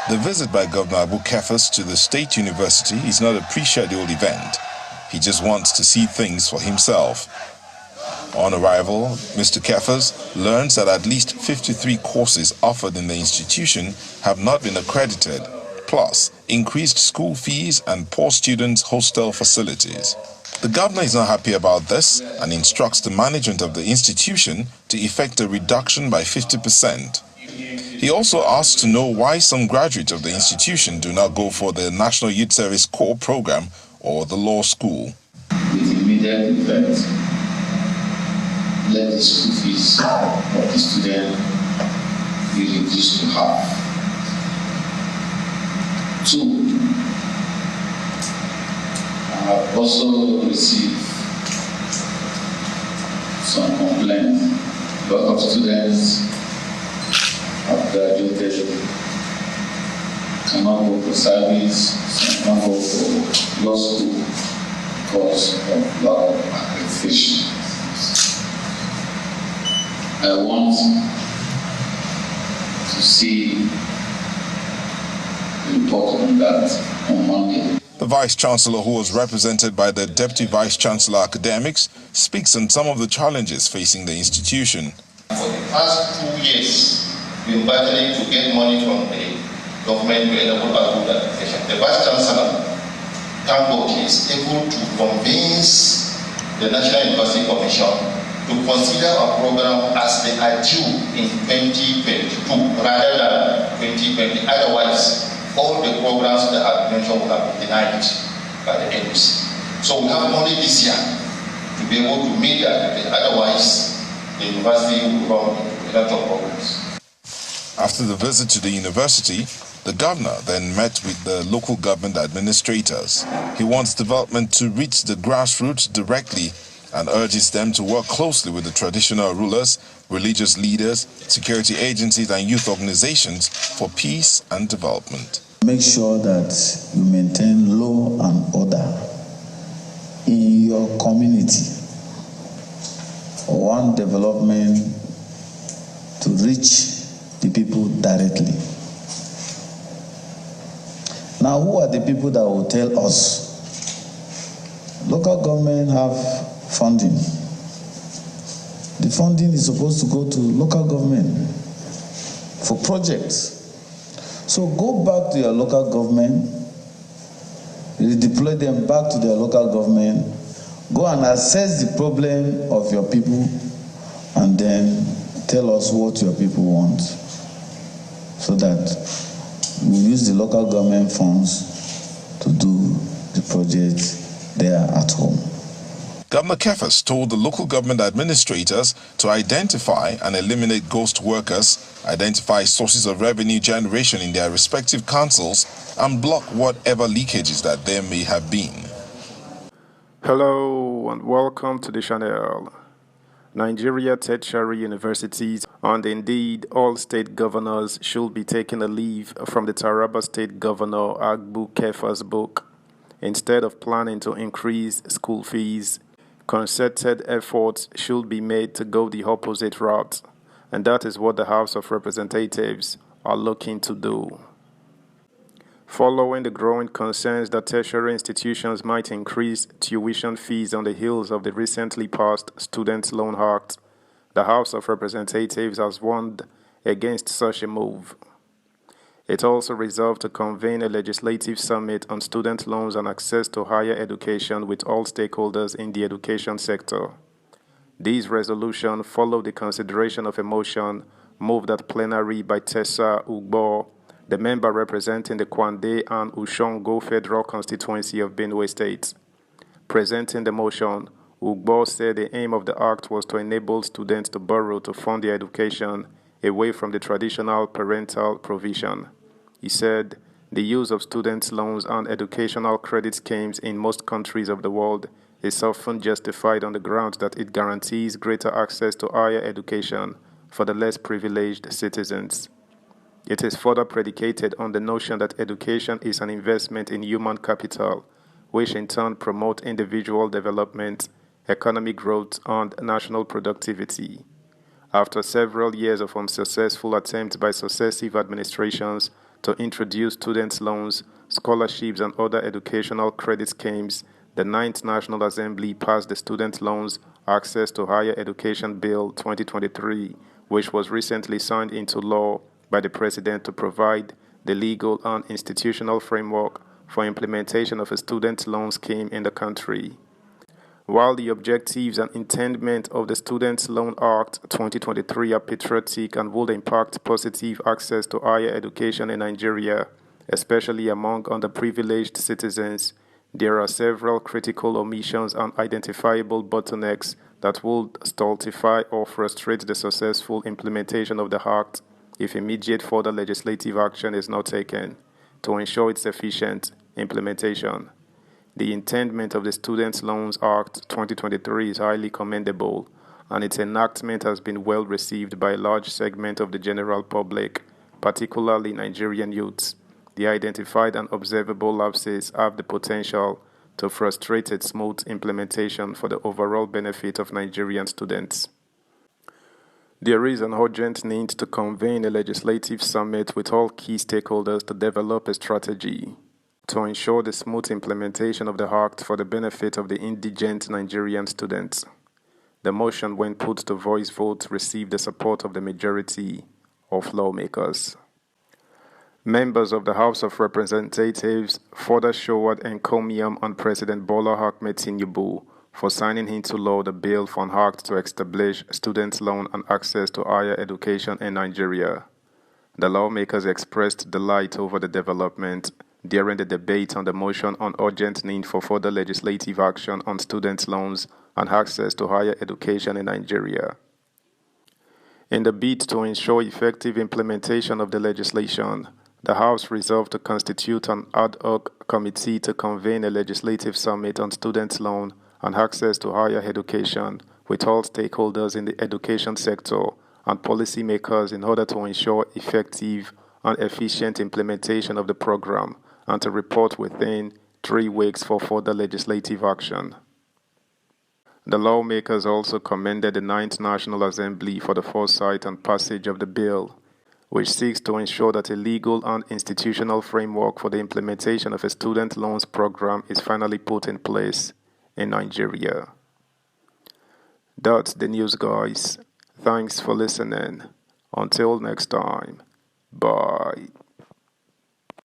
The visit by Governor Abu Kefas to the State University is not a pre-scheduled event. He just wants to see things for himself. On arrival, Mr. Kefas learns that at least 53 courses offered in the institution have not been accredited, plus increased school fees and poor students' hostel facilities. The governor is not happy about this and instructs the management of the institution to effect a reduction by 50%. He also asks to know why some graduates of the institution do not go for the National Youth Service Corps program or the law school. With immediate effect, let the school fees of the student be reduced to half. 2, I have also received some complaints. A lot of students have graduated, cannot go for service, some cannot go for law school because of lack of accreditation. I want to see the report on that on Monday. The Vice-Chancellor, who was represented by the Deputy Vice-Chancellor Academics, speaks on some of the challenges facing the institution. For the past 2 years, we've been battling to get money from the government to enable our good education. The Vice-Chancellor, thank God, is able to convince the National University Commission to consider our program as they are due in 2022 rather than 2020. Otherwise, all the programs that I've mentioned will have been denied by the NUC. So we have money this year to be able to meet that. Otherwise, the university will run a lot of programs. After the visit to the university, the governor then met with the local government administrators. He wants development to reach the grassroots directly and urges them to work closely with the traditional rulers, religious leaders, security agencies and youth organizations for peace and development. Make sure that you maintain law and order in your community. One development to reach the people directly. Now, who are the people that will tell us? Local government have funding. The funding is supposed to go to local government for projects. So go back to your local government, redeploy them back to their local government, go and assess the problem of your people, and then tell us what your people want, so that we use the local government funds to do the project there at home. Governor Kefas told the local government administrators to identify and eliminate ghost workers, identify sources of revenue generation in their respective councils, and block whatever leakages that there may have been. Hello and welcome to the channel. Nigeria tertiary universities and indeed all state governors should be taking a leave from the Taraba State Governor Abu Kefas book. Instead of planning to increase school fees, concerted efforts should be made to go the opposite route, and that is what the House of Representatives are looking to do. Following the growing concerns that tertiary institutions might increase tuition fees on the heels of the recently passed Student Loan Act, the House of Representatives has warned against such a move. It also resolved to convene a legislative summit on student loans and access to higher education with all stakeholders in the education sector. These resolutions follow the consideration of a motion moved at plenary by Tessa Ugbo, the member representing the Kwande and Ushongo Federal Constituency of Benue State. Presenting the motion, Ugbo said the aim of the act was to enable students to borrow to fund their education away from the traditional parental provision. He said the use of student loans and educational credit schemes in most countries of the world is often justified on the grounds that it guarantees greater access to higher education for the less privileged citizens. It is further predicated on the notion that education is an investment in human capital, which in turn promotes individual development, economic growth, and national productivity. After several years of unsuccessful attempts by successive administrations to introduce student loans, scholarships, and other educational credit schemes, the Ninth National Assembly passed the Student Loans Access to Higher Education Bill 2023, which was recently signed into law by the President to provide the legal and institutional framework for implementation of a student loan scheme in the country. While the objectives and intent of the Student Loan Act 2023 are patriotic and will impact positive access to higher education in Nigeria, especially among underprivileged citizens, there are several critical omissions and identifiable bottlenecks that will stultify or frustrate the successful implementation of the Act if immediate further legislative action is not taken to ensure its efficient implementation. The intent of the Student Loans Act 2023 is highly commendable, and its enactment has been well received by a large segment of the general public, particularly Nigerian youths. The identified and observable lapses have the potential to frustrate its smooth implementation for the overall benefit of Nigerian students. There is an urgent need to convene a legislative summit with all key stakeholders to develop a strategy to ensure the smooth implementation of the Act for the benefit of the indigent Nigerian students. The motion, when put to voice vote, received the support of the majority of lawmakers. Members of the House of Representatives further showered encomium on President Bola Ahmed Tinubu for signing into law the bill for an act to establish student loan and access to higher education in Nigeria. The lawmakers expressed delight over the development during the debate on the motion on urgent need for further legislative action on student loans and access to higher education in Nigeria. In the bid to ensure effective implementation of the legislation, the House resolved to constitute an ad hoc committee to convene a legislative summit on student loan and access to higher education with all stakeholders in the education sector and policymakers in order to ensure effective and efficient implementation of the program and to report within 3 weeks for further legislative action. The lawmakers also commended the Ninth National Assembly for the foresight and passage of the bill, which seeks to ensure that a legal and institutional framework for the implementation of a student loans program is finally put in place in Nigeria. That's the news, guys. Thanks for listening. Until next time, bye.